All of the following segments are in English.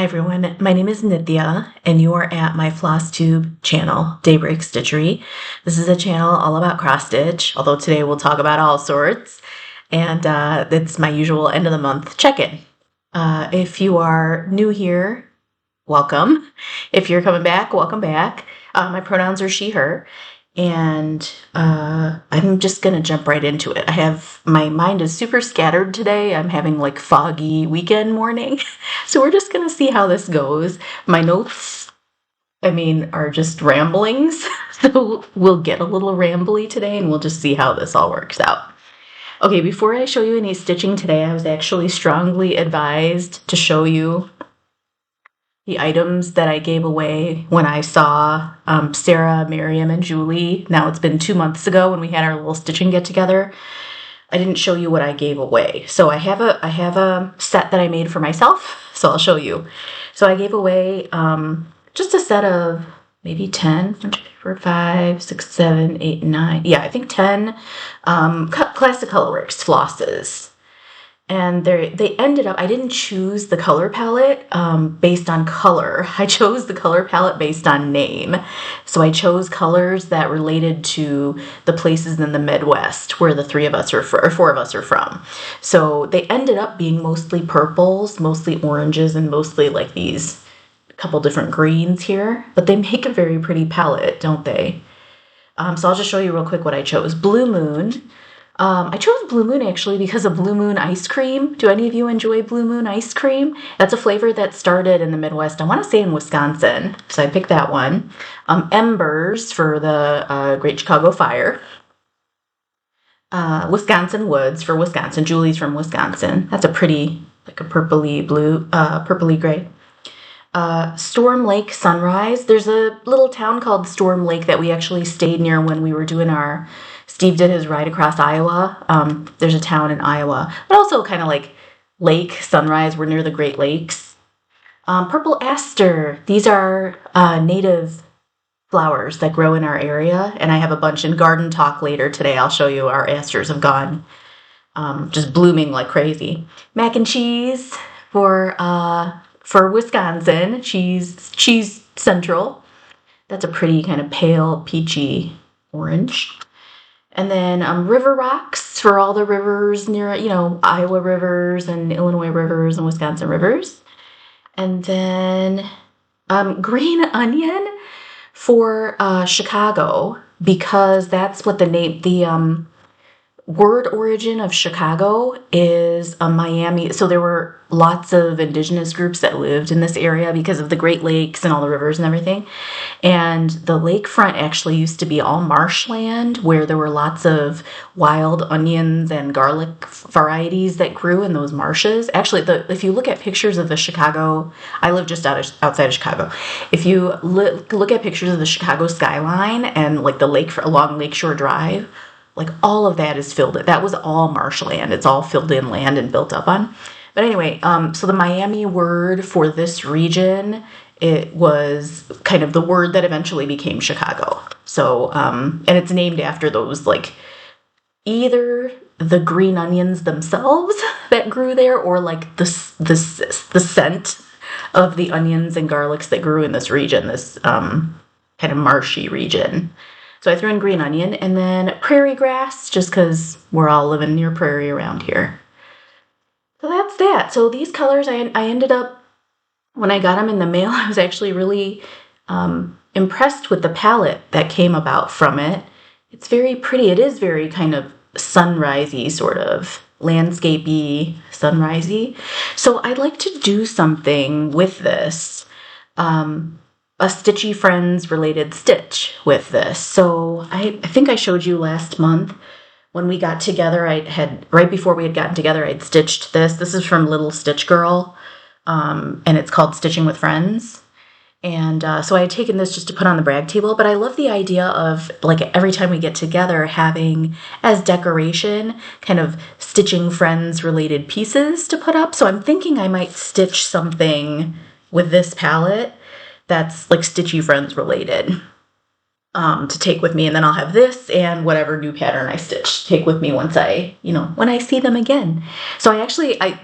everyone, my name is Nitya, and you are at my Flosstube channel, Daybreak Stitchery. This is a channel all about cross stitch, although today we'll talk about all sorts, and it's my usual end of the month check-in. If you are new here, welcome. If you're coming back, welcome back. My pronouns are she, her. And I'm just gonna jump right into it. My mind is super scattered today. I'm having like foggy weekend morning. So we're just gonna see how this goes. My notes, are just ramblings. So we'll get a little rambly today and we'll just see how this all works out. Okay, before I show you any stitching today, I was actually strongly advised to show you the items that I gave away when I saw Sarah, Maryam, and Julie. Now it's been 2 months ago when we had our little stitching get together. I didn't show you what I gave away. So I have a set that I made for myself, so I'll show you. So I gave away just a set of maybe 10, 1, 2, 3, 4, 5, 6, 7, 8, 9. Yeah, I think 10 Classic Colorworks flosses. And they ended up, I didn't choose the color palette based on color. I chose the color palette based on name. So I chose colors that related to the places in the Midwest where the 4 of us are from. So they ended up being mostly purples, mostly oranges, and mostly like these couple different greens here. But they make a very pretty palette, don't they? So I'll just show you real quick what I chose. Blue Moon. I chose Blue Moon actually because of Blue Moon ice cream. Do any of you enjoy Blue Moon ice cream? That's a flavor that started in the Midwest. I want to say in Wisconsin, so I picked that one. Embers for the Great Chicago Fire. Wisconsin Woods for Wisconsin. Julie's from Wisconsin. That's a pretty, like a purpley blue, purpley gray. Storm Lake Sunrise. There's a little town called Storm Lake that we actually stayed near when we were doing Steve did his ride across Iowa. There's a town in Iowa, but also kind of like Lake Sunrise. We're near the Great Lakes. Purple aster. These are native flowers that grow in our area, and I have a bunch in garden talk later today. I'll show you our asters have gone just blooming like crazy. Mac and cheese for Wisconsin. Cheese Central. That's a pretty kind of pale peachy orange. And then river rocks for all the rivers near, Iowa rivers and Illinois rivers and Wisconsin rivers. And then green onion for Chicago, because that's what the word origin of Chicago is Miami. So there were lots of indigenous groups that lived in this area because of the Great Lakes and all the rivers and everything. And the lakefront actually used to be all marshland where there were lots of wild onions and garlic varieties that grew in those marshes. Actually, if you look at pictures of the Chicago, I live just outside of Chicago. If you look at pictures of the Chicago skyline and like the lake along Lakeshore Drive, like all of that is filled in. That was all marshland. It's all filled in land and built up on. But anyway, so the Miami word for this region, it was kind of the word that eventually became Chicago. So, and it's named after those, like either the green onions themselves that grew there, or like the scent of the onions and garlics that grew in this region, this kind of marshy region. So I threw in green onion, and then prairie grass, just because we're all living near prairie around here. So that's that. So these colors, I ended up, when I got them in the mail, I was actually really impressed with the palette that came about from it. It's very pretty. It is very kind of sunrisey, sort of landscapey, sunrisey. So I'd like to do something with this. A Stitchy Friends related stitch with this. So I think I showed you last month when we got together, right before we had gotten together, I'd stitched this. This is from Little Stitch Girl, and it's called Stitching with Friends. And so I had taken this just to put on the brag table, but I love the idea of like every time we get together having as decoration kind of Stitching Friends related pieces to put up. So I'm thinking I might stitch something with this palette that's like Stitchy Friends related. to take with me, and then I'll have this and whatever new pattern I stitch take with me once when I see them again. So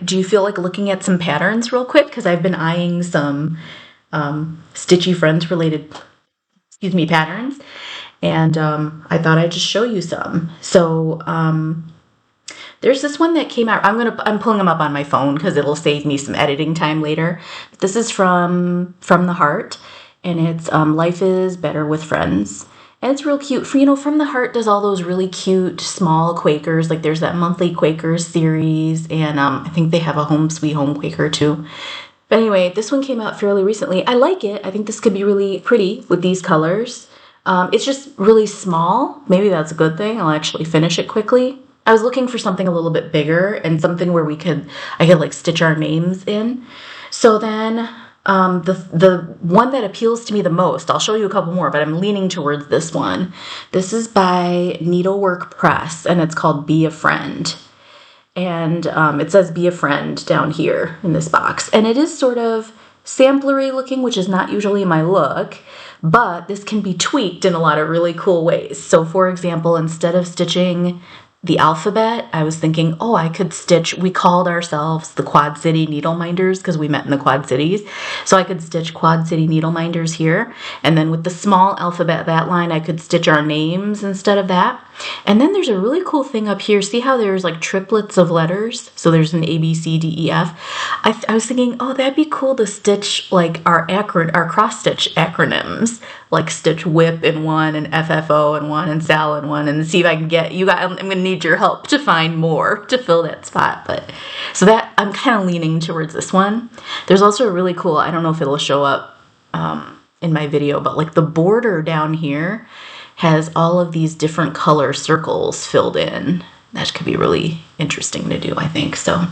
do you feel like looking at some patterns real quick? Because I've been eyeing some Stitchy Friends related, patterns, and I thought I'd just show you some. So there's this one that came out. I'm pulling them up on my phone because it'll save me some editing time later. This is from the Heart, and it's Life is Better with Friends. And it's real cute. From the Heart does all those really cute small Quakers. Like there's that monthly Quakers series, and I think they have a Home Sweet Home Quaker too. But anyway, this one came out fairly recently. I like it. I think this could be really pretty with these colors. It's just really small. Maybe that's a good thing. I'll actually finish it quickly. I was looking for something a little bit bigger and something where I could like stitch our names in. So then the one that appeals to me the most, I'll show you a couple more, but I'm leaning towards this one. This is by Needlework Press, and it's called Be a Friend. And it says Be a Friend down here in this box. And it is sort of samplery looking, which is not usually my look, but this can be tweaked in a lot of really cool ways. So for example, instead of stitching the alphabet, I was thinking, I could stitch, we called ourselves the Quad City Needle Minders because we met in the Quad Cities. So I could stitch Quad City Needle Minders here. And then with the small alphabet, that line, I could stitch our names instead of that. And then there's a really cool thing up here. See how there's like triplets of letters? So there's an A, B, C, D, E, F. I was thinking, that'd be cool to stitch like our cross-stitch acronyms, like stitch WHIP in one and FFO in one and SAL in one, and see if I can get you guys. I'm going to need your help to find more to fill that spot. But so that I'm kind of leaning towards this one. There's also a really cool, I don't know if it'll show up in my video, but like the border down here has all of these different color circles filled in. That could be really interesting to do, I think. So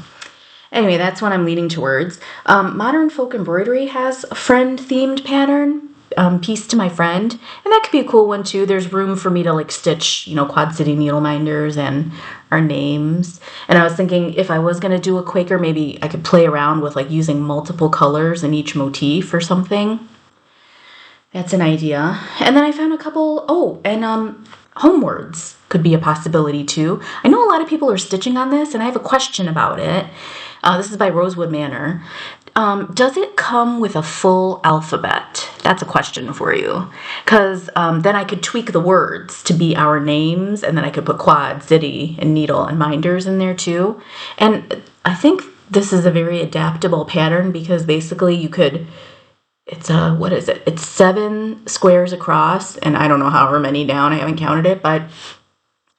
anyway, that's what I'm leaning towards. Modern Folk Embroidery has a friend-themed pattern, Piece to My Friend, and that could be a cool one too. There's room for me to like stitch, Quad City Needle Minders and our names. And I was thinking if I was going to do a Quaker, maybe I could play around with like using multiple colors in each motif or something. That's an idea. And then I found a couple, homewards could be a possibility too. I know a lot of people are stitching on this, and I have a question about it. This is by Rosewood Manor. Does it come with a full alphabet? That's a question for you. Because then I could tweak the words to be our names, and then I could put Quad, City, and Needle, and Minders in there too. And I think this is a very adaptable pattern because basically you could... It's It's 7 squares across, and I don't know however many down. I haven't counted it, but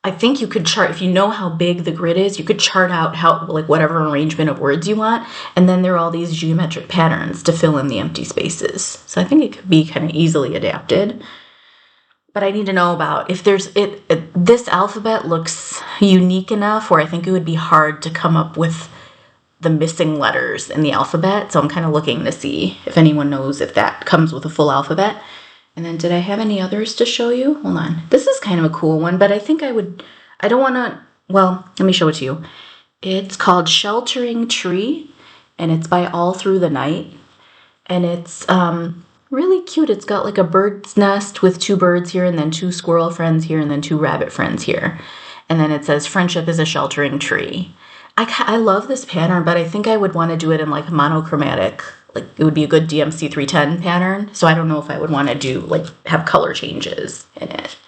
I think you could chart, if you know how big the grid is, you could chart out how, like, whatever arrangement of words you want, and then there are all these geometric patterns to fill in the empty spaces. So I think it could be kind of easily adapted. But I need to know about if this alphabet looks unique enough where I think it would be hard to come up with the missing letters in the alphabet. So I'm kind of looking to see if anyone knows if that comes with a full alphabet. And then did I have any others to show you? Hold on. This is kind of a cool one, but I think let me show it to you. It's called Sheltering Tree, and it's by All Through the Night. And it's really cute. It's got like a bird's nest with 2 birds here, and then 2 squirrel friends here, and then 2 rabbit friends here. And then it says, friendship is a sheltering tree. I love this pattern, but I think I would want to do it in like monochromatic. Like it would be a good DMC 310 pattern. So I don't know if I would want to do like have color changes in it.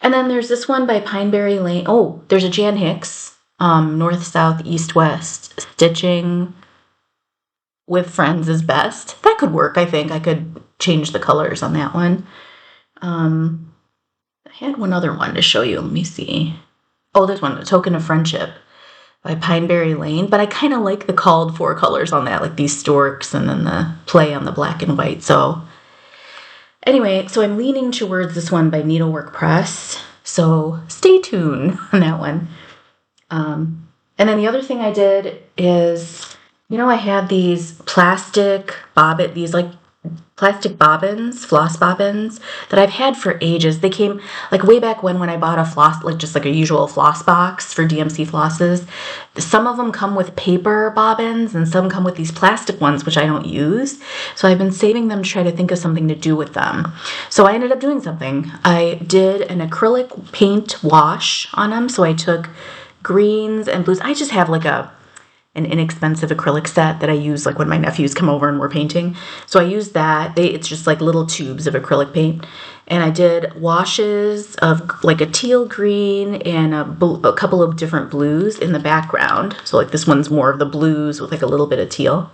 And then there's this one by Pineberry Lane. Oh, there's a Jan Hicks, north, south, east, west. Stitching with friends is best. That could work, I think. I could change the colors on that one. I had one other one to show you. Let me see. Oh, there's one, A Token of Friendship by Pineberry Lane, but I kind of like the called for colors on that, like these storks and then the play on the black and white. So anyway, so I'm leaning towards this one by Needlework Press. So stay tuned on that one. And then the other thing I did is, I had these plastic Bobbitt, these like plastic bobbins, floss bobbins, that I've had for ages. They came like way back when I bought a floss, like just like a usual floss box for DMC flosses. Some of them come with paper bobbins and some come with these plastic ones, which I don't use. So I've been saving them to try to think of something to do with them. So I ended up doing something. I did an acrylic paint wash on them. So I took greens and blues. I just have like an inexpensive acrylic set that I use like when my nephews come over and we're painting. So I use that. It's just like little tubes of acrylic paint. And I did washes of like a teal green and a couple of different blues in the background. So like this one's more of the blues with like a little bit of teal.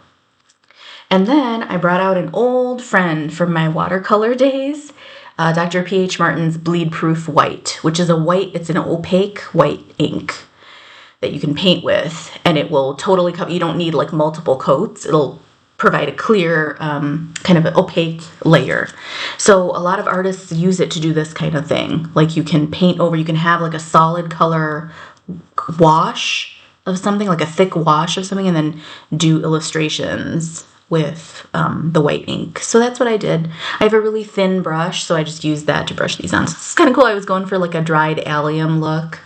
And then I brought out an old friend from my watercolor days, Dr. P.H. Martin's Bleed Proof White, which is a white, it's an opaque white ink that you can paint with, and it will totally cover. You don't need like multiple coats. It'll provide a clear, kind of an opaque layer. So a lot of artists use it to do this kind of thing. Like you can paint over, you can have like a solid color wash of something, like a thick wash of something, and then do illustrations with the white ink. So that's what I did. I have a really thin brush, so I just used that to brush these on. So it's kind of cool. I was going for like a dried allium look.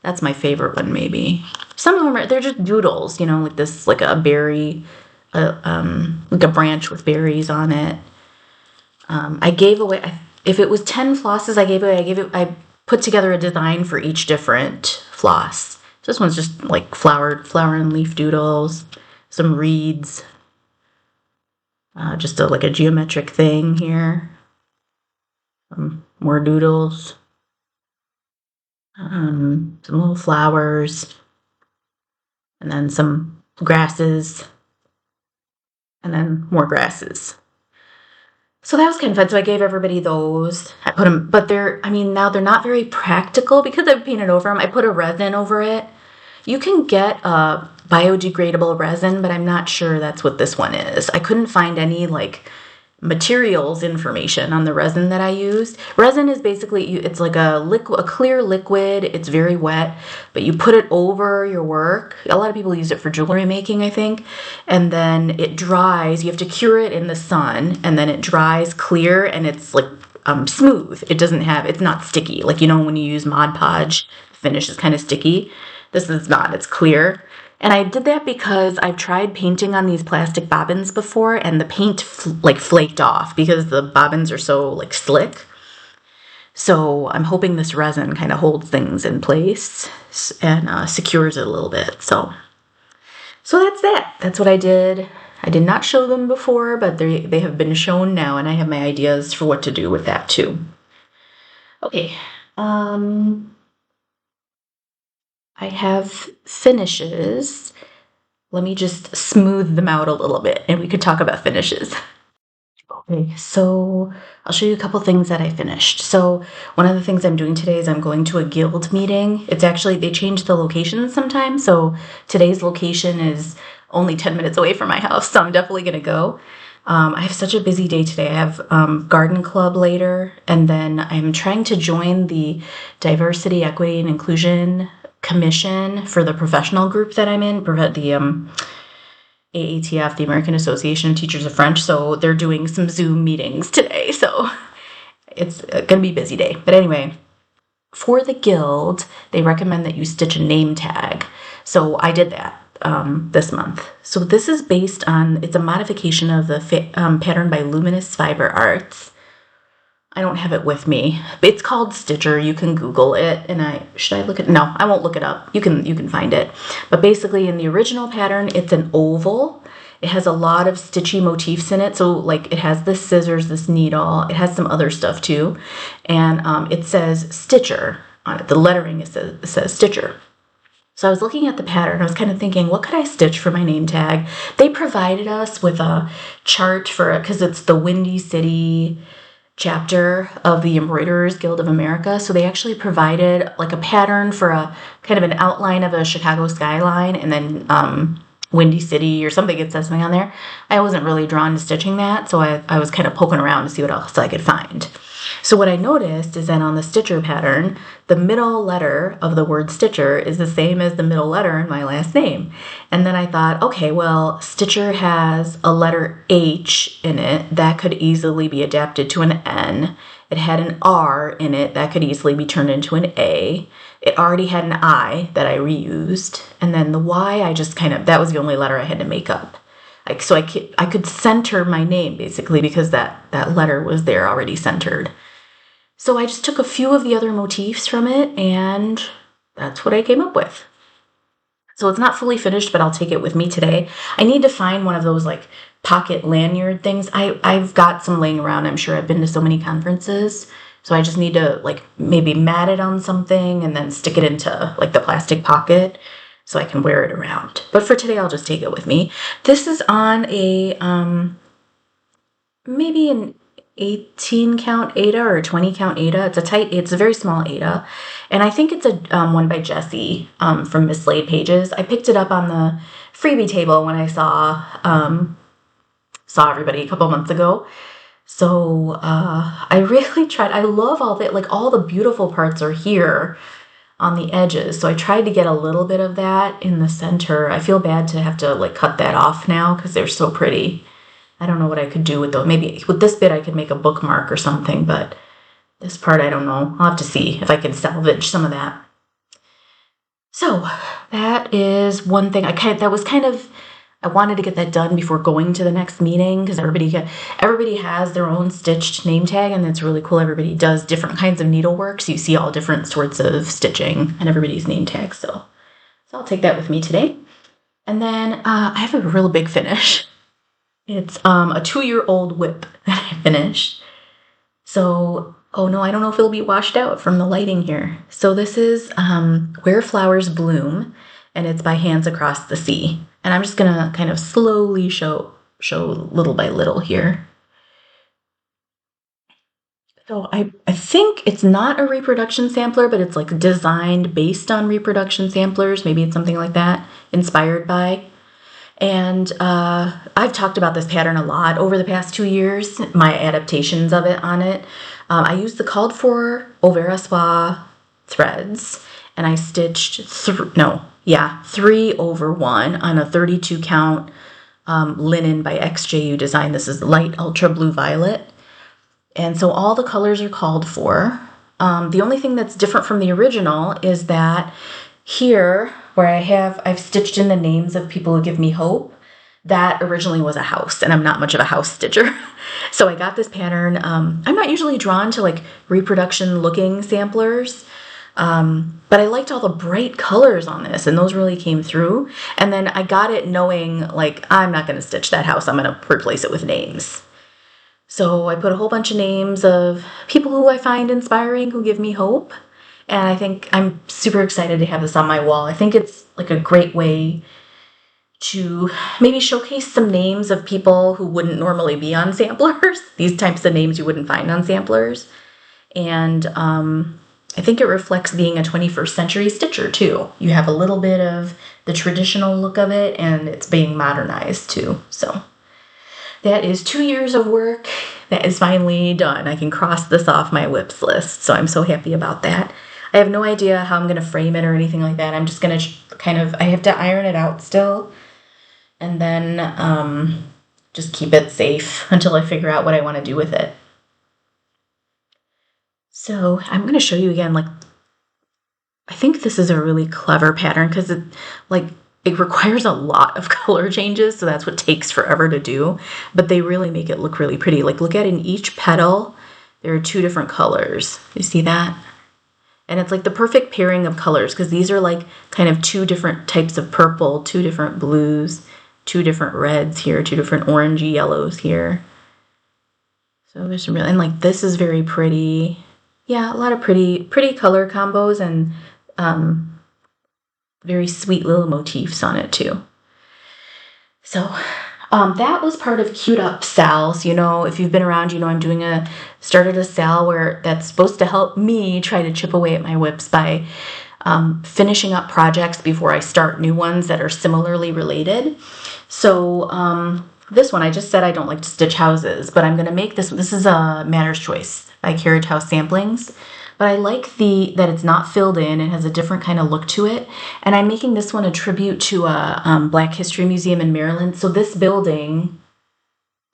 That's my favorite one, maybe. Some of them they're just doodles, you know, like this, like a berry, like a branch with berries on it. I gave away, if it was 10 flosses I put together a design for each different floss. So this one's just like flower and leaf doodles, some reeds, just like a geometric thing here. More doodles. Some little flowers, and then some grasses, and then more grasses. So that was kind of fun. So I gave everybody those. I put them, but now they're not very practical because I've painted over them. I put a resin over it. You can get a biodegradable resin, but I'm not sure that's what this one is. I couldn't find any like materials information on the resin that I used. Resin is basically, it's like a clear liquid. It's very wet, but you put it over your work. A lot of people use it for jewelry making, I think. And then it dries. You have to cure it in the sun, and then it dries clear, and it's like smooth. It's not sticky. Like, you know, when you use Mod Podge, the finish is kind of sticky. This is not. It's clear. And I did that because I've tried painting on these plastic bobbins before, and the paint flaked off because the bobbins are so like slick. So I'm hoping this resin kind of holds things in place and secures it a little bit. So that's that. That's what I did. I did not show them before, but they have been shown now, and I have my ideas for what to do with that too. Okay. I have finishes. Let me just smooth them out a little bit, and we could talk about finishes. Okay, so I'll show you a couple things that I finished. So one of the things I'm doing today is I'm going to a guild meeting. It's actually, they change the locations sometimes. So today's location is only 10 minutes away from my house, so I'm definitely going to go. I have such a busy day today. I have garden club later, and then I'm trying to join the Diversity, Equity, and Inclusion Commission for the professional group that I'm in, the AATF, the American Association of Teachers of French. So they're doing some Zoom meetings today. So it's going to be a busy day. But anyway, for the guild, they recommend that you stitch a name tag. So I did that this month. So this is based on, it's a modification of the pattern by Luminous Fiber Arts. I don't have it with me. It's called Stitcher. You can Google it. And should I look at? No, I won't look it up. You can find it. But basically, in the original pattern, it's an oval. It has a lot of stitchy motifs in it. So like it has this scissors, this needle. It has some other stuff too, and it says Stitcher on it. The lettering it says Stitcher. So I was looking at the pattern. I was kind of thinking, what could I stitch for my name tag? They provided us with a chart for it because it's the Windy City chapter of the Embroiderers Guild of America. So they actually provided like a pattern for a kind of an outline of a Chicago skyline, and then Windy City or something. It says something on there. I wasn't really drawn to stitching that, so I was kind of poking around to see what else I could find. So what I noticed is that on the Stitcher pattern, the middle letter of the word Stitcher is the same as the middle letter in my last name. And then I thought, okay, well, Stitcher has a letter H in it that could easily be adapted to an N. It had an R in it that could easily be turned into an A. It already had an I that I reused. And then the Y, I just that was the only letter I had to make up. So I could center my name basically because that letter was there already centered. So I just took a few of the other motifs from it and that's what I came up with. So it's not fully finished, but I'll take it with me today. I need to find one of those like pocket lanyard things. I've got some laying around. I'm sure I've been to so many conferences. So I just need to like maybe mat it on something and then stick it into like the plastic pocket so I can wear it around. But for today, I'll just take it with me. This is on a, maybe an 18 count Aida or a 20 count Aida. It's a very small Aida. And I think it's a one by Jessie from Mislaid Pages. I picked it up on the freebie table when I saw everybody a couple months ago. So I really tried. I love all the beautiful parts are here on the edges. So I tried to get a little bit of that in the center. I feel bad to have to like cut that off now because they're so pretty. I don't know what I could do with those. Maybe with this bit I could make a bookmark or something, but this part I don't know. I'll have to see if I can salvage some of that. So that is one thing. I wanted to get that done before going to the next meeting because everybody has their own stitched name tag and it's really cool. Everybody does different kinds of needlework, so you see all different sorts of stitching and everybody's name tags. So I'll take that with me today. And then I have a real big finish. It's a 2-year-old whip that I finished. So, oh no, I don't know if it'll be washed out from the lighting here. So this is Where Flowers Bloom, and it's by Hands Across the Sea. And I'm just gonna kind of slowly show little by little here. So I think it's not a reproduction sampler, but it's like designed based on reproduction samplers. Maybe it's something like that, inspired by. And I've talked about this pattern a lot over the past 2 years, my adaptations of it on it. I used the called for Overa Soie threads, and I stitched 3/1 on a 32 count linen by XJU Design. This is light ultra blue violet. And so all the colors are called for. The only thing that's different from the original is that here, where I've stitched in the names of people who give me hope, that originally was a house, and I'm not much of a house stitcher. So I got this pattern. I'm not usually drawn to like reproduction looking samplers, but I liked all the bright colors on this, and those really came through. And then I got it knowing like, I'm not going to stitch that house. I'm going to replace it with names. So I put a whole bunch of names of people who I find inspiring, who give me hope. And I think I'm super excited to have this on my wall. I think it's like a great way to maybe showcase some names of people who wouldn't normally be on samplers. These types of names you wouldn't find on samplers. And I think it reflects being a 21st century stitcher too. You have a little bit of the traditional look of it and it's being modernized too. So that is 2 years of work that is finally done. I can cross this off my whips list. So I'm so happy about that. I have no idea how I'm going to frame it or anything like that. I'm just going to I have to iron it out still and then just keep it safe until I figure out what I want to do with it. So I'm going to show you again, like, I think this is a really clever pattern because it requires a lot of color changes. So that's what takes forever to do, but they really make it look really pretty. Like, look at in each petal, there are 2 different colors. You see that? And it's like the perfect pairing of colors because these are like kind of 2 different types of purple, 2 different blues, 2 different reds here, 2 different orangey yellows here. So there's some really, and like this is very pretty. Yeah, a lot of pretty color combos and very sweet little motifs on it too. So that was part of Queued Up Sals. You know, if you've been around, you know I'm started a sal where that's supposed to help me try to chip away at my whips by finishing up projects before I start new ones that are similarly related. So this one, I just said I don't like to stitch houses, but I'm going to make this. This is a Matter's Choice by Carriage House Samplings. But I like that it's not filled in. It has a different kind of look to it. And I'm making this one a tribute to a Black History Museum in Maryland. So this building,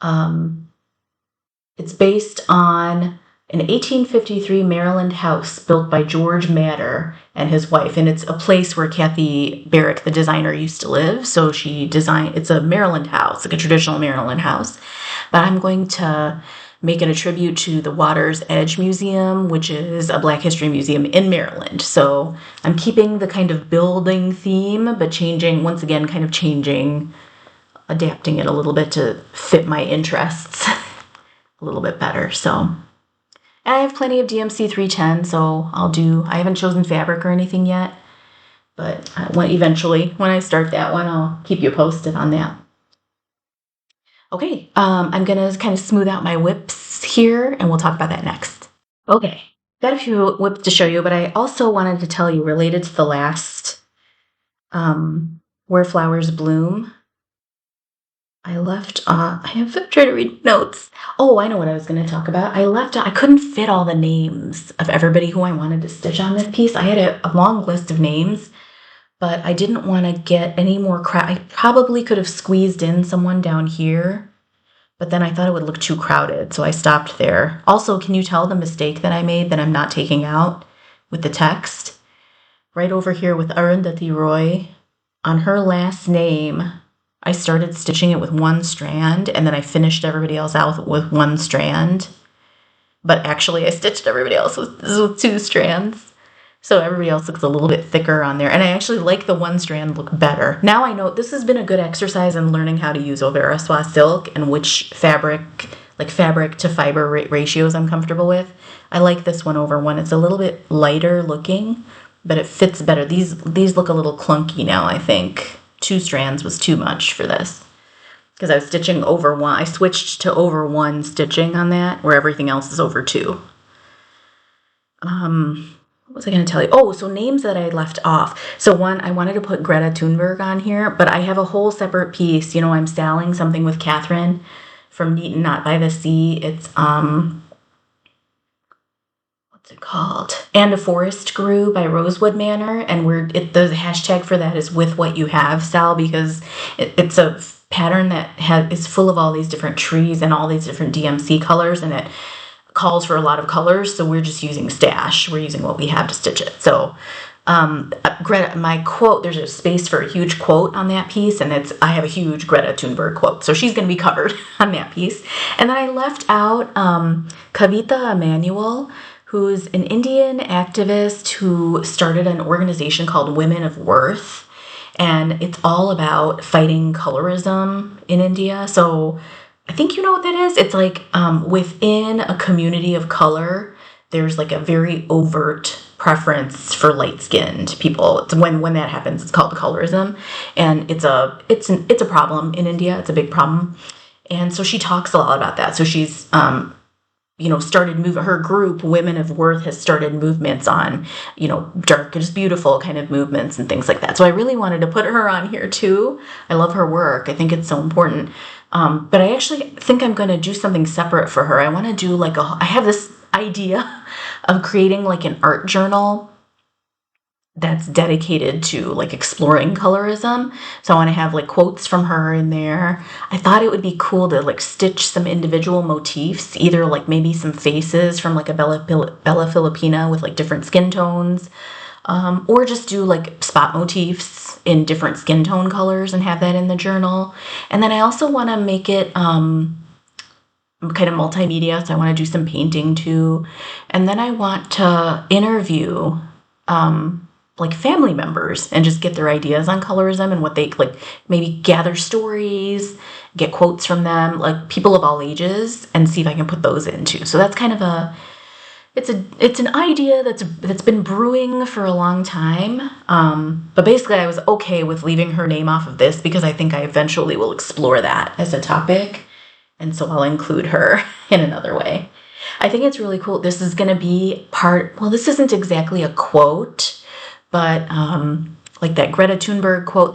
it's based on an 1853 Maryland house built by George Matter and his wife. And it's a place where Kathy Barrick, the designer, used to live. So it's a Maryland house, like a traditional Maryland house. But I'm going to make it a tribute to the Water's Edge Museum, which is a Black History museum in Maryland. So I'm keeping the kind of building theme, but once again, adapting it a little bit to fit my interests a little bit better. So, and I have plenty of DMC 310, so I haven't chosen fabric or anything yet, but eventually, when I start that one, I'll keep you posted on that. Okay, I'm going to kind of smooth out my whips here, and we'll talk about that next. Okay, got a few whips to show you, but I also wanted to tell you, related to the last Where Flowers Bloom, I'm trying to read notes. Oh, I know what I was going to talk about. I couldn't fit all the names of everybody who I wanted to stitch on this piece. I had a long list of names, but I didn't want to get any more I probably could have squeezed in someone down here, but then I thought it would look too crowded, so I stopped there. Also, can you tell the mistake that I made that I'm not taking out with the text? Right over here with Arundhati Roy, on her last name, I started stitching it with one strand, and then I finished everybody else out with one strand. But actually, I stitched everybody else with two strands. So everybody else looks a little bit thicker on there. And I actually like the one strand look better. Now I know this has been a good exercise in learning how to use Overa Soie silk and which fabric to fiber ratios I'm comfortable with. I like this one over one. It's a little bit lighter looking, but it fits better. These look a little clunky now, I think. Two strands was too much for this, because I was stitching over one. I switched to over one stitching on that, where everything else is over two. What was I going to tell you? Oh, so names that I left off. So one, I wanted to put Greta Thunberg on here, but I have a whole separate piece. I'm selling something with Catherine from Neat and Not by the Sea. It's, what's it called? And a Forest Grew by Rosewood Manor. And the hashtag for that is with what you have, Sal, because it's a pattern that is full of all these different trees and all these different DMC colors, and it calls for a lot of colors, so we're just using stash. We're using what we have to stitch it. So Greta, my quote, there's a space for a huge quote on that piece, and I have a huge Greta Thunberg quote, so she's going to be covered on that piece. And then I left out Kavita Emanuel, who's an Indian activist who started an organization called Women of Worth, and it's all about fighting colorism in India. So I think you know what that is. It's like within a community of color, there's like a very overt preference for light-skinned people. When that happens, it's called colorism, and it's a problem in India. It's a big problem, and so she talks a lot about that. So she's started her group, Women of Worth, has started movements on, dark is beautiful kind of movements and things like that. So I really wanted to put her on here too. I love her work. I think it's so important. But I actually think I'm going to do something separate for her. I want to do I have this idea of creating like an art journal that's dedicated to like exploring colorism. So I want to have like quotes from her in there. I thought it would be cool to like stitch some individual motifs, either like maybe some faces from like a Bella Filipina with like different skin tones, or just do like spot motifs in different skin tone colors and have that in the journal. And then I also want to make it kind of multimedia, so I want to do some painting too. And then I want to interview like family members and just get their ideas on colorism and what they like, maybe gather stories, get quotes from them, like people of all ages, and see if I can put those in too. So that's kind of it's an idea that's been brewing for a long time. But basically I was okay with leaving her name off of this because I think I eventually will explore that as a topic. And so I'll include her in another way. I think it's really cool. This is going to be this isn't exactly a quote, but like that Greta Thunberg quote,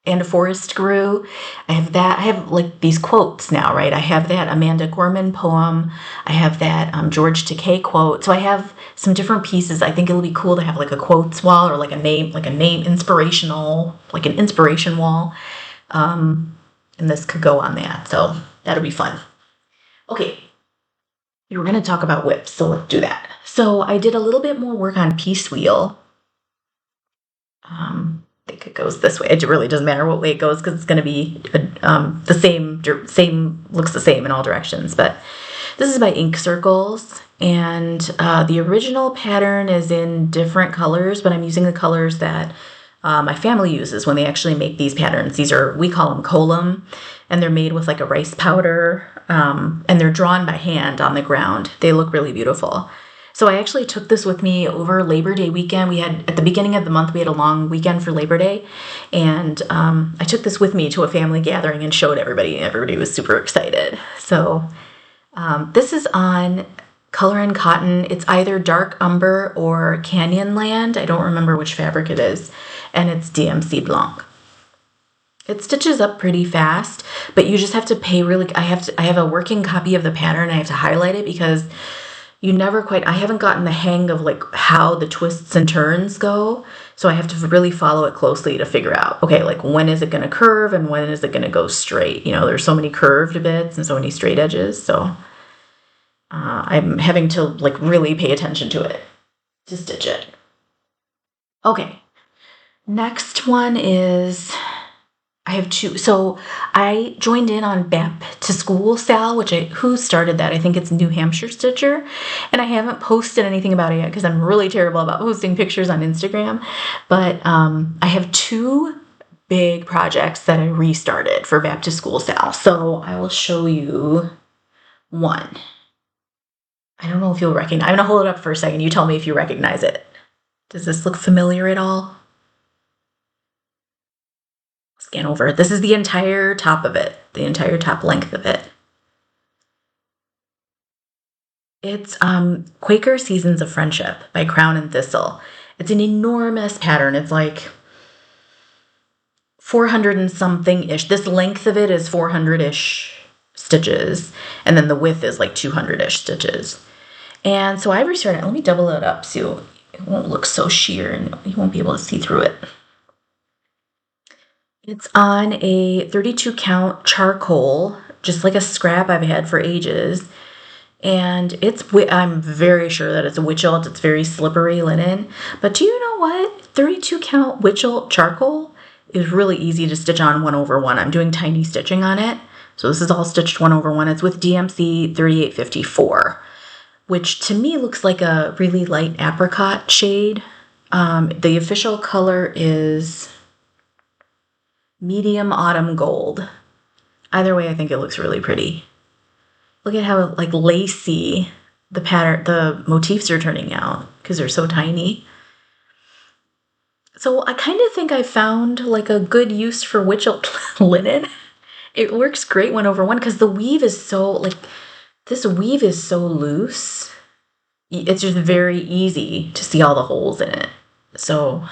and a forest grew. I have that. I have like these quotes now, right? I have that Amanda Gorman poem. I have that George Takei quote. So I have some different pieces. I think it'll be cool to have like a quotes wall or like a name inspirational, like an inspiration wall. And this could go on that. So that'll be fun. Okay. We were going to talk about whips, so let's do that. So I did a little bit more work on piece wheel. I think it goes this way. It really doesn't matter what way it goes because it's going to be the same, looks the same in all directions. But this is by Ink Circles, and the original pattern is in different colors, but I'm using the colors that my family uses when they actually make these patterns. We call them column, and they're made with like a rice powder, and they're drawn by hand on the ground. They look really beautiful. So I actually took this with me over Labor Day weekend. We had, at the beginning of the month, we had a long weekend for Labor Day, and I took this with me to a family gathering and showed everybody. Everybody was super excited. So this is on Color and Cotton. It's either Dark Umber or Canyonland. I don't remember which fabric it is, and it's DMC Blanc. It stitches up pretty fast, but you just have to pay I have a working copy of the pattern. I have to highlight it because I haven't gotten the hang of like how the twists and turns go. So I have to really follow it closely to figure out, okay, like when is it going to curve and when is it going to go straight? There's so many curved bits and so many straight edges. So I'm having to like really pay attention to it to stitch it. Okay. Next one is, I have two. So I joined in on Back to School Sal, who started that? I think it's New Hampshire Stitcher. And I haven't posted anything about it yet because I'm really terrible about posting pictures on Instagram. But I have two big projects that I restarted for Back to School Sal. So I will show you one. I don't know if you'll recognize. I'm going to hold it up for a second. You tell me if you recognize it. Does this look familiar at all? Scan over it. This is the entire top of it, the entire top length of it. It's Quaker Seasons of Friendship by Crown and Thistle. It's an enormous pattern. It's like 400 and something-ish. This length of it is 400-ish stitches, and then the width is like 200-ish stitches. And so I restarted it. Let me double it up so it won't look so sheer and you won't be able to see through it. It's on a 32 count charcoal, just like a scrap I've had for ages. And I'm very sure that it's a Witchelt. It's very slippery linen. But do you know what? 32 count Witchelt charcoal is really easy to stitch on 1/1. I'm doing tiny stitching on it. So this is all stitched 1/1. It's with DMC 3854, which to me looks like a really light apricot shade. The official color is medium autumn gold. Either way, I think it looks really pretty. Look at how like lacy the motifs are turning out because they're so tiny. So I kind of think I found like a good use for Witchelt linen. It works great 1/1 because the weave is this weave is so loose. It's just very easy to see all the holes in it. So,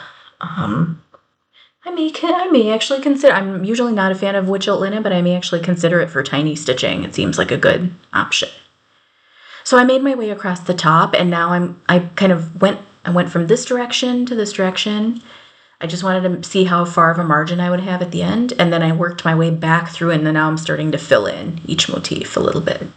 I may actually consider. I'm usually not a fan of Witchelt linen, but I may actually consider it for tiny stitching. It seems like a good option. So I made my way across the top, and now I went from this direction to this direction. I just wanted to see how far of a margin I would have at the end, and then I worked my way back through, and then now I'm starting to fill in each motif a little bit.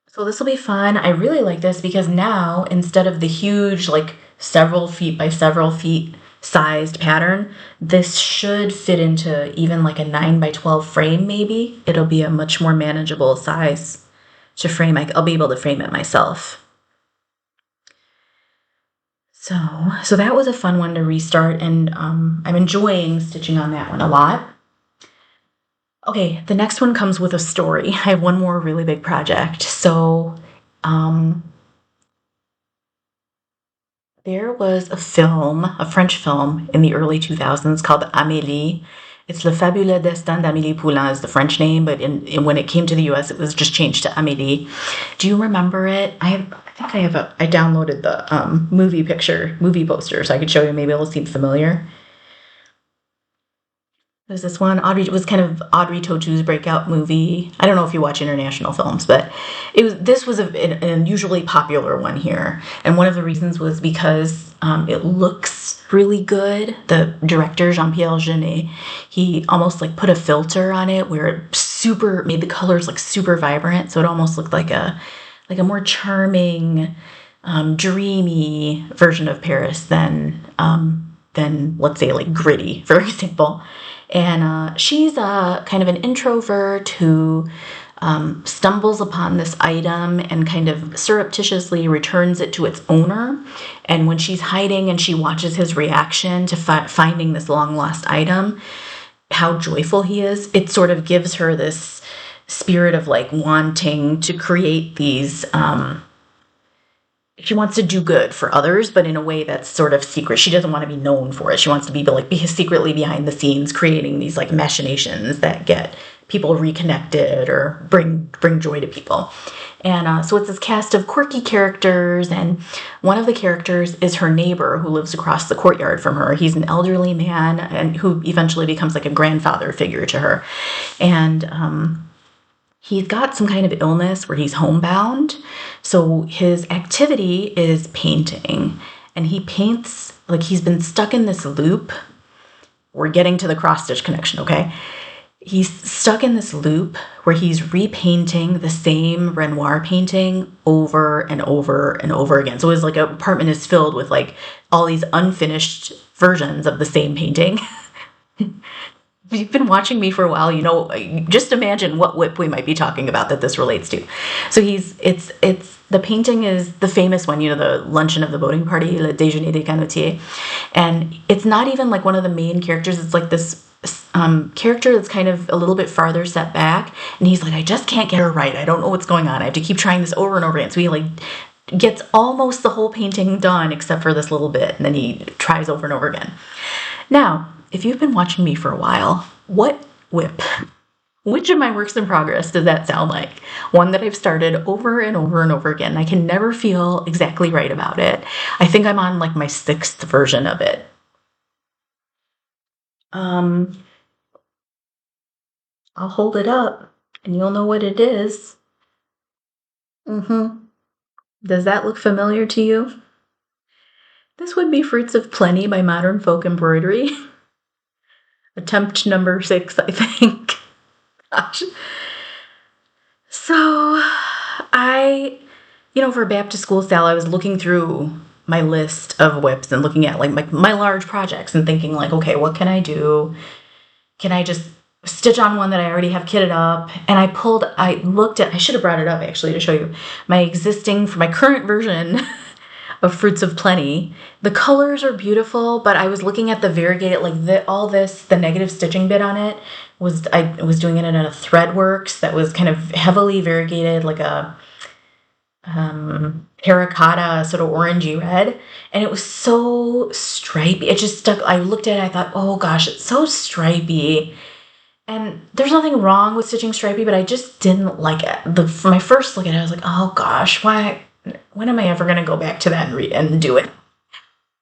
So this will be fun. I really like this because now, instead of the huge, like several feet by several feet sized pattern, this should fit into even like a 9x12 frame maybe. It'll be a much more manageable size to frame. I'll be able to frame it myself. So that was a fun one to restart, and I'm enjoying stitching on that one a lot. Okay, the next one comes with a story. I have one more really big project. So there was a French film in the early 2000s called Amélie. It's Le Fabuleux Destin d'Amélie Poulain is the French name, but when it came to the US, it was just changed to Amélie. Do you remember it? I downloaded the movie poster so I could show you. Maybe it'll seem familiar. There's this one, Audrey, it was kind of Audrey Tautu's breakout movie. I don't know if you watch international films, but this was an unusually popular one here. And one of the reasons was because it looks really good. The director, Jean-Pierre Jeunet, he almost like put a filter on it where it made the colors like super vibrant. So it almost looked like a more charming, dreamy version of Paris than let's say like gritty, for example. And she's kind of an introvert who stumbles upon this item and kind of surreptitiously returns it to its owner. And when she's hiding and she watches his reaction to finding this long-lost item, how joyful he is, it sort of gives her this spirit of like wanting to create these... she wants to do good for others, but in a way that's sort of secret. She doesn't want to be known for it. She wants to be secretly behind the scenes, creating these like machinations that get people reconnected or bring joy to people. And so it's this cast of quirky characters, and one of the characters is her neighbor who lives across the courtyard from her. He's an elderly man and who eventually becomes like a grandfather figure to her. And he's got some kind of illness where he's homebound. So his activity is painting. And he paints, like he's been stuck in this loop. We're getting to the cross-stitch connection, okay? He's stuck in this loop where he's repainting the same Renoir painting over and over and over again. So his like apartment is filled with like all these unfinished versions of the same painting. If you've been watching me for a while, you know, just imagine what whip we might be talking about that this relates to. So it's the painting is the famous one, you know, the luncheon of the boating party, Le Déjeuner des Canotiers. And it's not even like one of the main characters. It's like this character that's kind of a little bit farther set back. And he's like, I just can't get her right. I don't know what's going on. I have to keep trying this over and over again. So he like gets almost the whole painting done except for this little bit. And then he tries over and over again. Now, if you've been watching me for a while, which of my works in progress does that sound like? One that I've started over and over and over again. I can never feel exactly right about it. I think I'm on like my 6th version of it. I'll hold it up and you'll know what it is. Does that look familiar to you? This would be Fruits of Plenty by Modern Folk Embroidery. Attempt number 6, I think. Gosh. So for back to school style, I was looking through my list of whips and looking at like my large projects and thinking like, okay, what can I do? Can I just stitch on one that I already have kitted up? And I should have brought it up actually to show you for my current version of Fruits of Plenty. The colors are beautiful, but I was looking at the variegated, the negative stitching bit on it I was doing it in a Threadworks that was kind of heavily variegated, like a terracotta sort of orangey red, and it was so stripy. It just stuck. I looked at it, I thought, oh gosh, it's so stripy. And there's nothing wrong with stitching stripy, but I just didn't like it. For my first look at it, I was like, oh gosh, why? When am I ever going to go back to that and do it?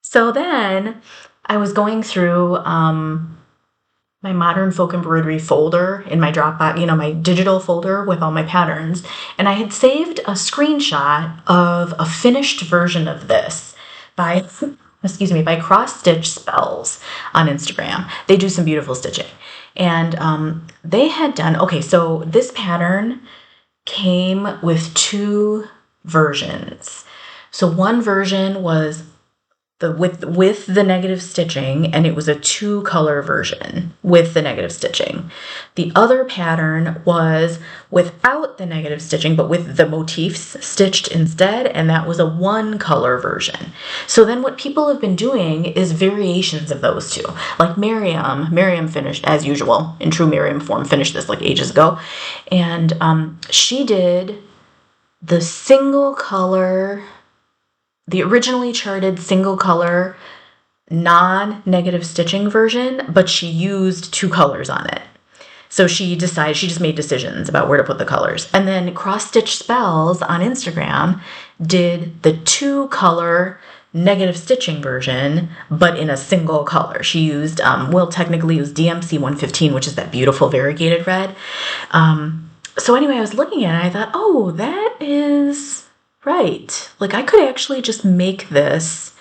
So then I was going through my Modern Folk Embroidery folder in my Dropbox, my digital folder with all my patterns. And I had saved a screenshot of a finished version of this by Cross Stitch Spells on Instagram. They do some beautiful stitching. And they had done, so this pattern came with 2 versions. So one version was with the negative stitching, and it was a 2-color version with the negative stitching. The other pattern was without the negative stitching, but with the motifs stitched instead, and that was a 1-color version. So then what people have been doing is variations of those 2. Like Maryam finished, as usual, in true Maryam form, finished this like ages ago. And she did the the originally charted single color non-negative stitching version, but she used 2 colors on it. So she just made decisions about where to put the colors. And then Cross Stitch Spells on Instagram did the 2-color negative stitching version, but in a single color. She used, well, technically it was DMC 115, which is that beautiful variegated red. So anyway, I was looking at it and I thought, oh, that is right. Like I could actually just make this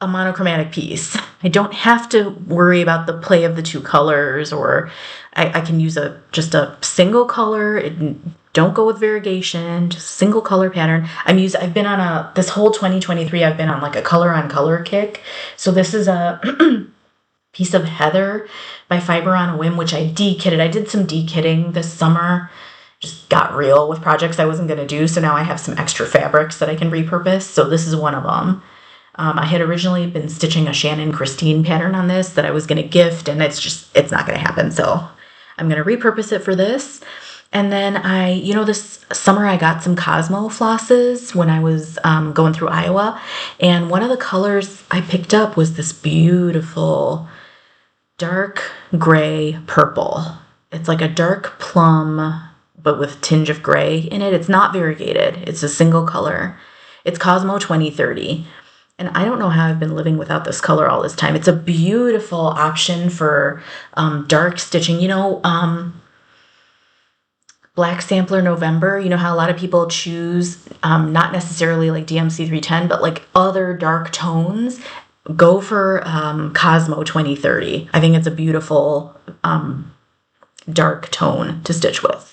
a monochromatic piece. I don't have to worry about the play of the two colors, or I can use just a single color. Don't go with variegation, just single color pattern. I've been on this whole 2023, I've been on like a color on color kick. So this is a piece of heather by Fiber on a Whim, which I de-kitted. I did some de-kitting this summer, just got real with projects I wasn't going to do. So now I have some extra fabrics that I can repurpose. So this is one of them. I had originally been stitching a Shannon Christine pattern on this that I was going to gift, and it's not going to happen. So I'm going to repurpose it for this. And then this summer I got some Cosmo flosses when I was going through Iowa. And one of the colors I picked up was this beautiful dark gray purple. It's like a dark plum, but with tinge of gray in it. It's not variegated. It's a single color. It's Cosmo 2030. And I don't know how I've been living without this color all this time. It's a beautiful option for dark stitching. Black Sampler November, you know how a lot of people choose not necessarily like DMC 310, but like other dark tones. Go for Cosmo 2030. I think it's a beautiful dark tone to stitch with.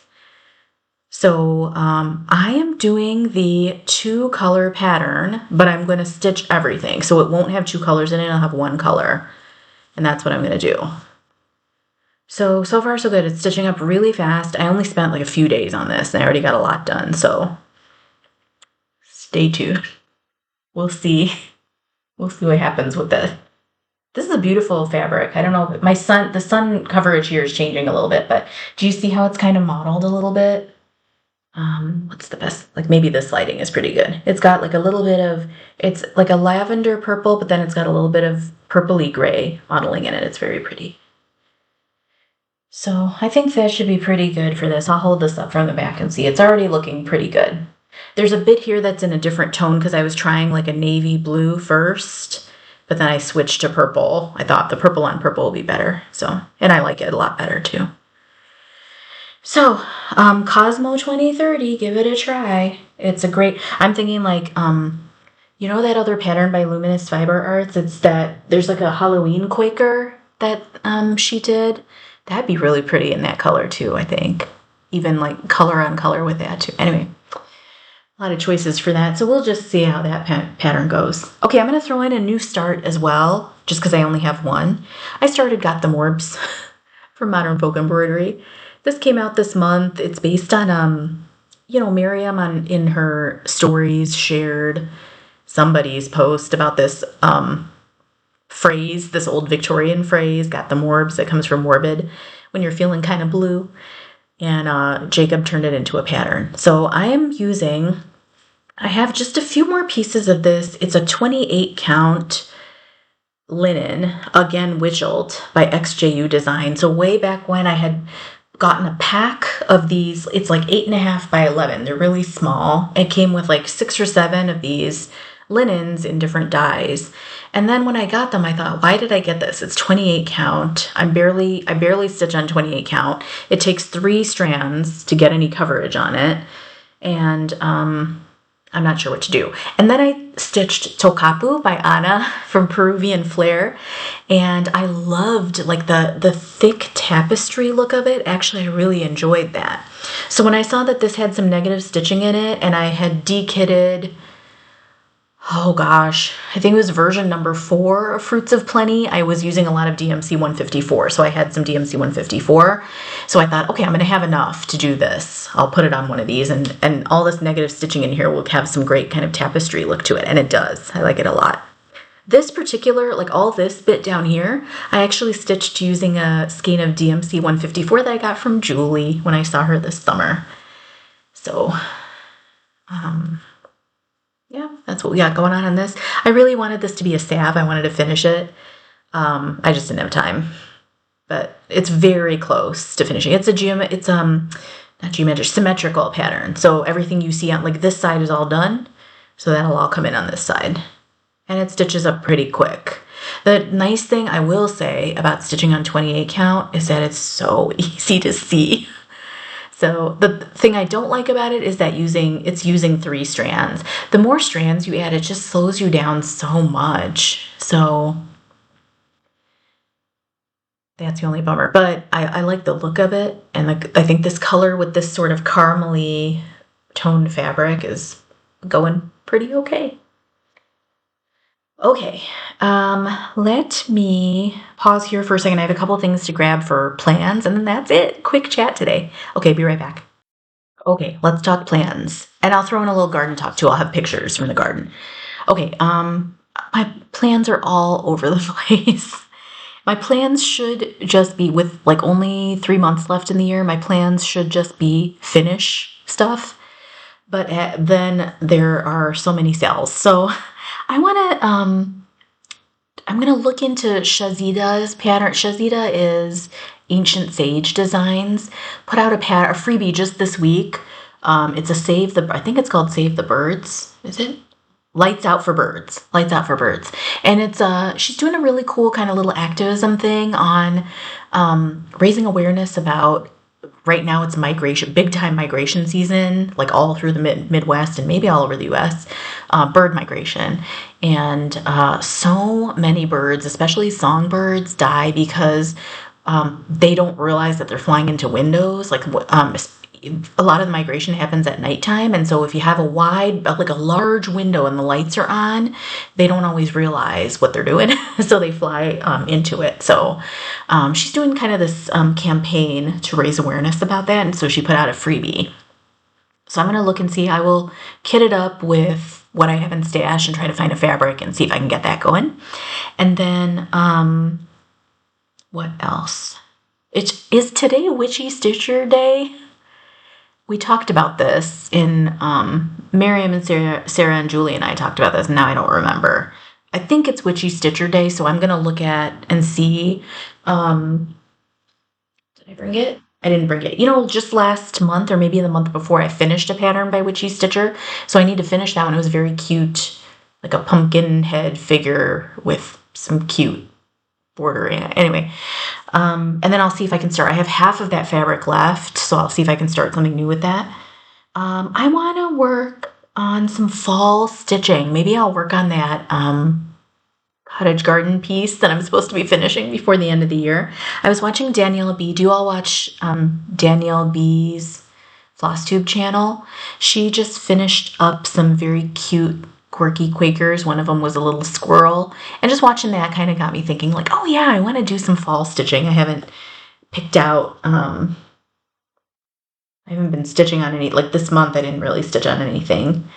So I am doing the 2-color pattern, but I'm going to stitch everything. So it won't have 2 colors in it. It'll have 1 color. And that's what I'm going to do. So far so good. It's stitching up really fast. I only spent like a few days on this and I already got a lot done. So stay tuned. We'll see. We'll see what happens with this. This is a beautiful fabric. I don't know. The sun coverage here is changing a little bit, but do you see how it's kind of mottled a little bit? What's the best? Like maybe this lighting is pretty good. It's got like a little bit of, it's like a lavender purple, but then it's got a little bit of purpley gray modeling in it. It's very pretty. So I think that should be pretty good for this. I'll hold this up from the back and see. It's already looking pretty good. There's a bit here that's in a different tone because I was trying like a navy blue first, but then I switched to purple. I thought the purple on purple will be better. So, and I like it a lot better too. So, Cosmo 2030, give it a try. It's a great, I'm thinking like, you know that other pattern by Luminous Fiber Arts? It's that, there's like a Halloween Quaker that she did. That'd be really pretty in that color too, I think. Even like color on color with that too. Anyway, a lot of choices for that. So we'll just see how that pattern goes. Okay, I'm going to throw in a new start as well, just because I only have one. I got the Morbs from Modern Folk Embroidery. This came out this month. It's based on, Maryam in her stories shared somebody's post about this phrase, this old Victorian phrase, got the Morbs, that comes from morbid, when you're feeling kind of blue. And Jacob turned it into a pattern. So I have just a few more pieces of this. It's a 28 count linen, again, Witcheled by XJU Design. So way back when I had gotten a pack of these, it's like 8.5 by 11. They're really small. It came with like 6 or 7 of these linens in different dyes. And then when I got them, I thought, why did I get this? It's 28 count. I barely stitch on 28 count. It takes 3 strands to get any coverage on it. And I'm not sure what to do. And then I stitched Tokapu by Anna from Peruvian Flair. And I loved like the thick tapestry look of it. Actually, I really enjoyed that. So when I saw that this had some negative stitching in it and I had de-kitted, oh gosh, I think it was version number 4 of Fruits of Plenty. I was using a lot of DMC 154, so I had some DMC 154. So I thought, okay, I'm going to have enough to do this. I'll put it on one of these, and all this negative stitching in here will have some great kind of tapestry look to it, and it does. I like it a lot. This particular, like all this bit down here, I actually stitched using a skein of DMC 154 that I got from Julie when I saw her this summer. So, yeah, that's what we got going on this. I really wanted this to be a salve. I wanted to finish it. I just didn't have time. But it's very close to finishing. It's not geometric, symmetrical pattern. So everything you see on like this side is all done. So that'll all come in on this side. And it stitches up pretty quick. The nice thing I will say about stitching on 28 count is that it's so easy to see. So the thing I don't like about it is that it's using 3 strands. The more strands you add, it just slows you down so much. So that's the only bummer. But I like the look of it. And I think this color with this sort of caramely toned fabric is going pretty okay. Okay, let me pause here for a second. I have a couple things to grab for plans, and then that's it. Quick chat today. Okay, be right back. Okay, let's talk plans. And I'll throw in a little garden talk too. I'll have pictures from the garden. Okay, my plans are all over the place. My plans should just be, with like only 3 months left in the year, my plans should just be finish stuff. But then there are so many sales. So I'm gonna look into Shazida's pattern. Shazida is Ancient Sage Designs. Put out a freebie just this week. It's I think it's called Save the Birds. Is it? Lights Out for Birds. Lights Out for Birds. And it's she's doing a really cool kind of little activism thing on raising awareness about. Right now it's big time migration season, like all through the Midwest and maybe all over the U.S., bird migration. And so many birds, especially songbirds, die because they don't realize that they're flying into windows. Like a lot of the migration happens at nighttime. And so if you have a large window and the lights are on, they don't always realize what they're doing. So they fly into it. So she's doing kind of this campaign to raise awareness about that. And so she put out a freebie. So I'm going to look and see. I will kit it up with what I have in stash and try to find a fabric and see if I can get that going. And then what else? Is today Witchy Stitcher Day? We talked about this in Maryam and Sarah and Julie and I talked about this. Now I don't remember. I think it's Witchy Stitcher Day, so I'm going to look at and see. Did I bring it? I didn't bring it. Just last month or maybe the month before, I finished a pattern by Witchy Stitcher. So I need to finish that one. It was very cute, like a pumpkin head figure with some cute bordering it. Anyway, and then I'll see if I can start. I have half of that fabric left, so I'll see if I can start something new with that. I want to work on some fall stitching. Maybe I'll work on that cottage garden piece that I'm supposed to be finishing before the end of the year. I was watching Danielle B. Do you all watch Danielle B's Flosstube channel? She just finished up some very cute quirky Quakers. One of them was a little squirrel. And just watching that kind of got me thinking, like, oh yeah, I want to do some fall stitching. I haven't picked out, I haven't been stitching on any, like this month I didn't really stitch on anything,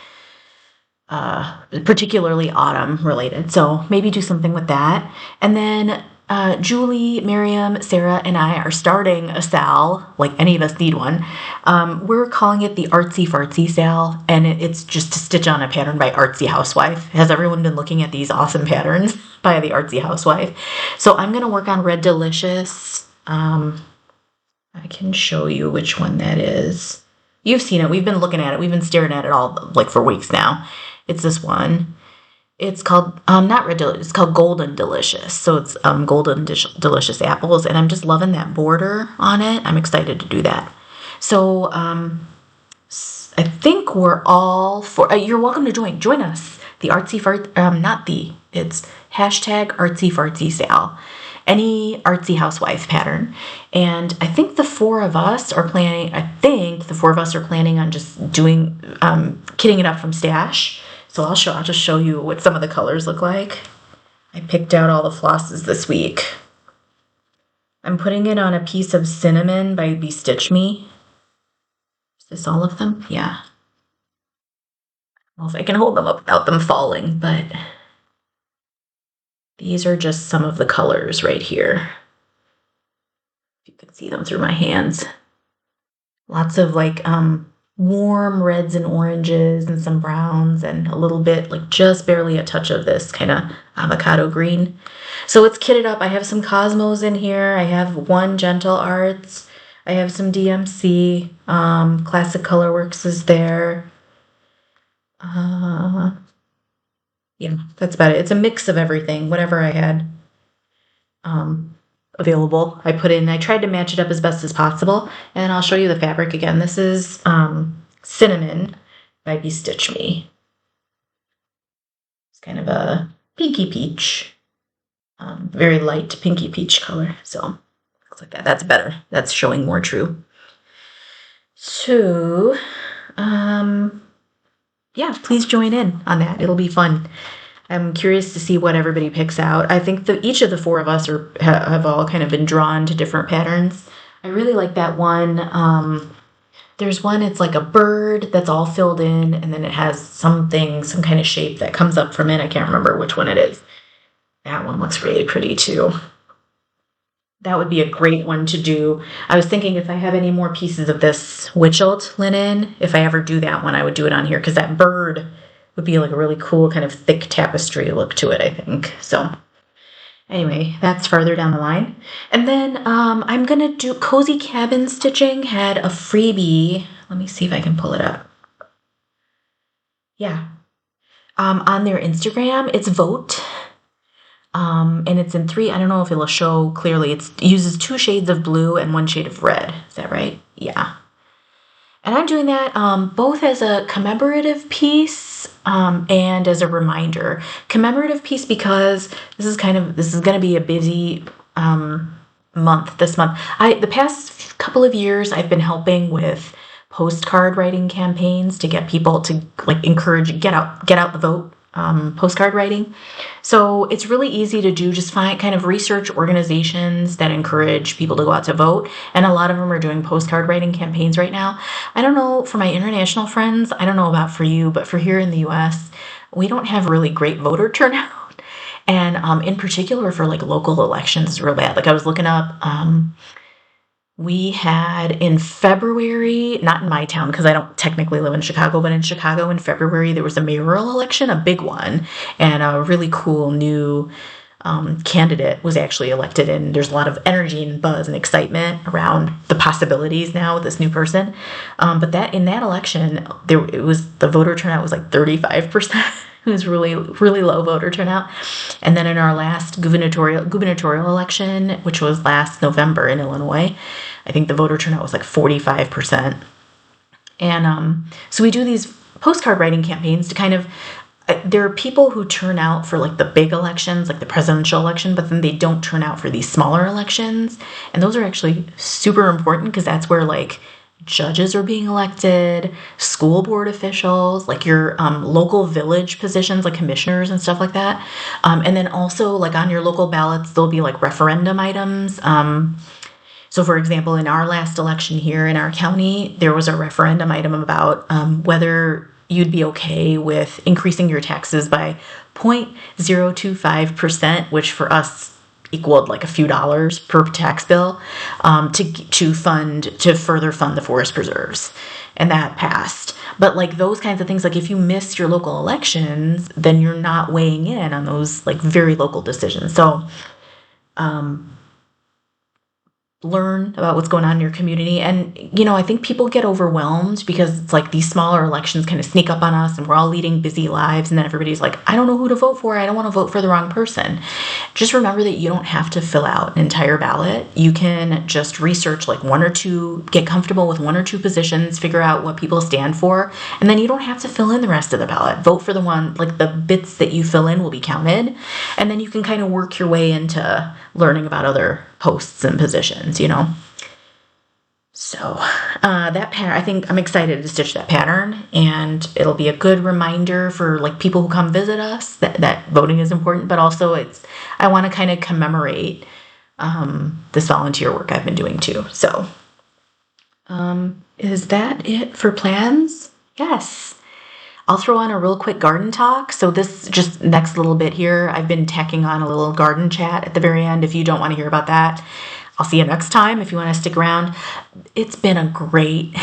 particularly autumn related. So maybe do something with that. And then Julie, Maryam, Sarah, and I are starting a sal, like any of us need one. We're calling it the Artsy Fartsy sal, and it's just to stitch on a pattern by Artsy Housewife. Has everyone been looking at these awesome patterns by the Artsy Housewife? So I'm going to work on Red Delicious. I can show you which one that is. You've seen it. We've been looking at it. We've been staring at it all like for weeks now. It's this one. It's called, not Red Delicious, it's called Golden Delicious. So it's Golden Delicious apples, and I'm just loving that border on it. I'm excited to do that. So I think we're all for, you're welcome to join us. The Artsy it's hashtag Artsy Fartsy sale. Any Artsy Housewife pattern. And I think the four of us are planning on just doing, kitting it up from stash. So I'll just show you what some of the colors look like. I picked out all the flosses this week. I'm putting it on a piece of cinnamon by Stitch Me. Is this all of them? Yeah. I don't know if I can hold them up without them falling, but these are just some of the colors right here. If you can see them through my hands. Lots of like warm reds and oranges and some browns and a little bit, like just barely a touch of this kind of avocado green. So it's kitted up. I have some Cosmos in here. I have one Gentle Arts. I have some DMC. Classic Colorworks is there. Yeah, that's about it. It's a mix of everything, whatever I had available. I put in, I tried to match it up as best as possible, and I'll show you the fabric again. This is Cinnamon by Be Stitch Me. It's kind of a pinky peach, very light pinky peach color. So looks like that. That's better. That's showing more true. So, yeah, please join in on that. It'll be fun. I'm curious to see what everybody picks out. I think that each of the four of us have all kind of been drawn to different patterns. I really like that one. There's one, it's like a bird that's all filled in, and then it has some kind of shape that comes up from it. I can't remember which one it is. That one looks really pretty too. That would be a great one to do. I was thinking if I have any more pieces of this Witchelt linen, if I ever do that one, I would do it on here, because that bird would be like a really cool kind of thick tapestry look to it, I think. So anyway, that's farther down the line. And then I'm going to do Cozy Cabin Stitching had a freebie. Let me see if I can pull it up. Yeah. On their Instagram, it's Vote. And it's in 3, I don't know if it'll show clearly. It uses 2 shades of blue and 1 shade of red. Is that right? Yeah. And I'm doing that both as a commemorative piece and as a reminder. Commemorative piece because this is going to be a busy month this month. The past couple of years I've been helping with postcard writing campaigns to get people to like encourage get out the vote. Postcard writing. So it's really easy to do. Just kind of research organizations that encourage people to go out to vote. And a lot of them are doing postcard writing campaigns right now. I don't know for my international friends, I don't know about for you, but for here in the US, we don't have really great voter turnout. And in particular for like local elections, it's real bad. Like I was looking up, we had in February, not in my town because I don't technically live in Chicago, but in Chicago in February, there was a mayoral election, a big one, and a really cool new candidate was actually elected. And there's a lot of energy and buzz and excitement around the possibilities now with this new person. But that in that election, the voter turnout was like 35%. It was really, really low voter turnout. And then in our last gubernatorial election, which was last November in Illinois, I think the voter turnout was like 45%. And so we do these postcard writing campaigns to kind of, there are people who turn out for like the big elections, like the presidential election, but then they don't turn out for these smaller elections. And those are actually super important because that's where like judges are being elected, school board officials, like your local village positions, like commissioners and stuff like that. And then also like on your local ballots, there'll be like referendum items. So for example, in our last election here in our county, there was a referendum item about whether you'd be okay with increasing your taxes by 0.025%, which for us equaled like a few dollars per tax bill, to further fund the forest preserves. And that passed. But like those kinds of things, like if you miss your local elections, then you're not weighing in on those like very local decisions. So learn about what's going on in your community. And, you know, I think people get overwhelmed because it's like these smaller elections kind of sneak up on us and we're all leading busy lives. And then everybody's like, I don't know who to vote for. I don't want to vote for the wrong person. Just remember that you don't have to fill out an entire ballot. You can just research like 1 or 2, get comfortable with 1 or 2 positions, figure out what people stand for. And then you don't have to fill in the rest of the ballot. Vote for the one, like the bits that you fill in will be counted. And then you can kind of work your way into learning about other posts and positions, you know. So that pattern, I think I'm excited to stitch that pattern, and it'll be a good reminder for like people who come visit us that voting is important, but also I want to kind of commemorate this volunteer work I've been doing too. So is that it for plans? Yes. I'll throw on a real quick garden talk. So this just next little bit here, I've been tacking on a little garden chat at the very end. If you don't want to hear about that, I'll see you next time if you want to stick around. It's been a great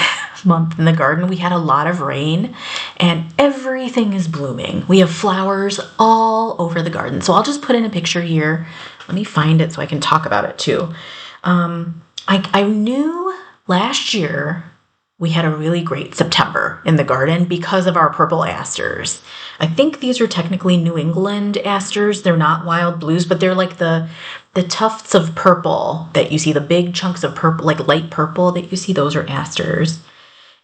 month in the garden. We had a lot of rain and everything is blooming. We have flowers all over the garden. So I'll just put in a picture here. Let me find it so I can talk about it too. I knew last year we had a really great September in the garden because of our purple asters. I think these are technically New England asters. They're not wild blues, but they're like the tufts of purple that you see, the big chunks of purple, like light purple that you see, those are asters.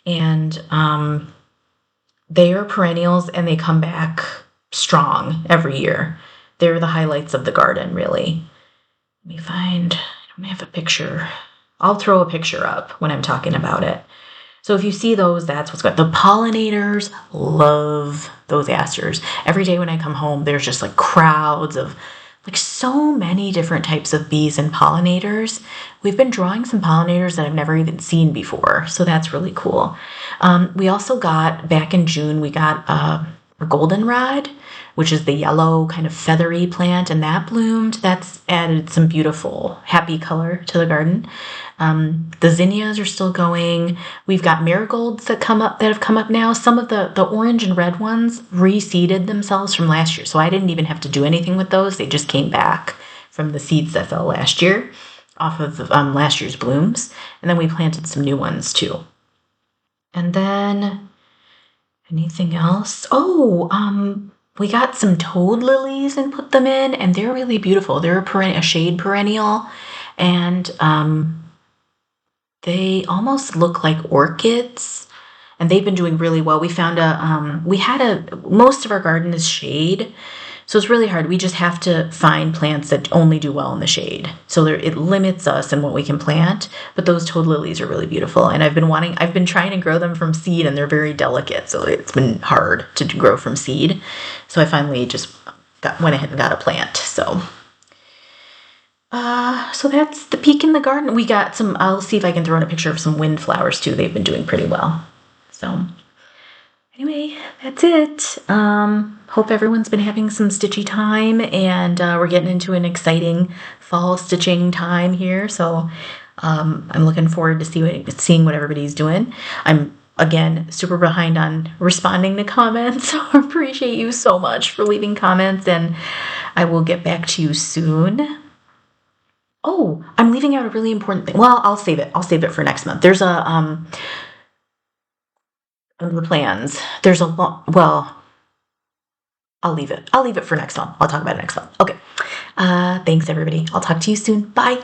And they are perennials and they come back strong every year. They're the highlights of the garden, really. Let me find, I don't have a picture. I'll throw a picture up when I'm talking about it. So if you see those, that's what's good. The pollinators love those asters. Every day when I come home, there's just like crowds of like so many different types of bees and pollinators. We've been drawing some pollinators that I've never even seen before. So that's really cool. We also got, back in June, we got a goldenrod, which is the yellow kind of feathery plant, and that bloomed. That's added some beautiful, happy color to the garden. The zinnias are still going. We've got marigolds that have come up now. Some of the orange and red ones reseeded themselves from last year, so I didn't even have to do anything with those. They just came back from the seeds that fell last year off of last year's blooms. And then we planted some new ones too. And then anything else? We got some toad lilies and put them in, and they're really beautiful. They're a shade perennial, and they almost look like orchids, and they've been doing really well. We found most of our garden is shade, so it's really hard. We just have to find plants that only do well in the shade. So it limits us in what we can plant, but those toad lilies are really beautiful, and I've been trying to grow them from seed, and they're very delicate, so it's been hard to grow from seed. So I finally just went ahead and got a plant. So that's the peak in the garden. We got some, I'll see if I can throw in a picture of some windflowers too. They've been doing pretty well. So anyway, that's it. Hope everyone's been having some stitchy time, and we're getting into an exciting fall stitching time here. So I'm looking forward to seeing what everybody's doing. I'm, again, super behind on responding to comments. So I appreciate you so much for leaving comments, and I will get back to you soon. Oh, I'm leaving out a really important thing. Well, I'll save it. I'll save it for next month. There's under plans. There's a lot. Well, I'll leave it. I'll leave it for next month. I'll talk about it next month. Okay. Thanks, everybody. I'll talk to you soon. Bye.